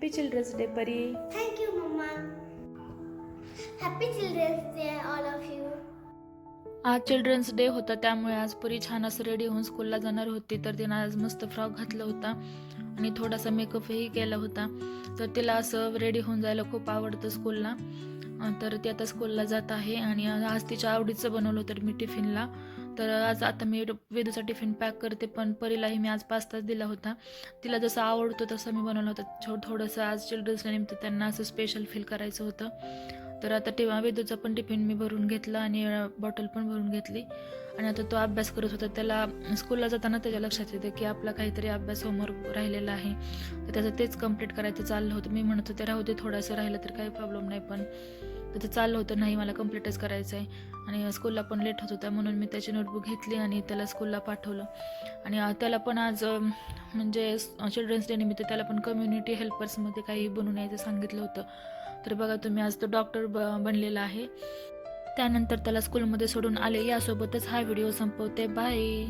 Happy children's day परी. Thank you, Mama. Happy Children's Day, all of you. आज children's day होता, त्यामुळे आज परी छान असं रेडी होऊन स्कूलला जाणार होती. तर तिनं आज मस्त फ्रॉक घातला होता आणि थोडासा मेकअपही केला होता. तर तिला असं रेडी होऊन जायला खूप आवडतं स्कूलला. तर ती आता स्कूलला जात आहे आणि आज तिच्या आवडीचं बनवलं होतं मी टिफिनला. तर आज आता मी वेदूचा टिफिन पॅक करते, पण परीलाही मी आज पास्ताच दिला होता. तिला जसं आवडतो तसं मी बनवलं होतं. थोडंसं आज चिल्ड्रन्स डे निमित्त त्यांना असं स्पेशल फील करायचं होतं. तर आता तेव्हा वेदूचा पण टिफिन मी भरून घेतला आणि बॉटल पण भरून घेतली. आणि आता तो अभ्यास करत होता. त्याला स्कूलला जाताना त्याच्या लक्षात येतं की आपला काहीतरी अभ्यास होमवर्क राहिलेला आहे, तर त्याचं तेच कंप्लीट करायचं चाललं होतं. मी म्हणत होते राहू दे, थोडंसं राहिलं तर काही प्रॉब्लेम नाही, पण त्याचं चाललं होतं नाही मला कंप्लीटच करायचं आहे. आणि स्कूलला पण लेट होत होता, म्हणून मी त्याची नोटबुक घेतली आणि त्याला स्कूलला पाठवलं. आणि त्याला पण आज म्हणजे चिल्ड्रन्स डे निमित्त त्याला पण कम्युनिटी हेल्पर्समध्ये काही बनवून यायचं सांगितलं होतं. तर बघा तुम्ही, आज तो डॉक्टर बनलेला आहे. त्यानंतर त्याला स्कूलमध्ये सोडून आले. यासोबतच हा व्हिडिओ संपवते. बाय.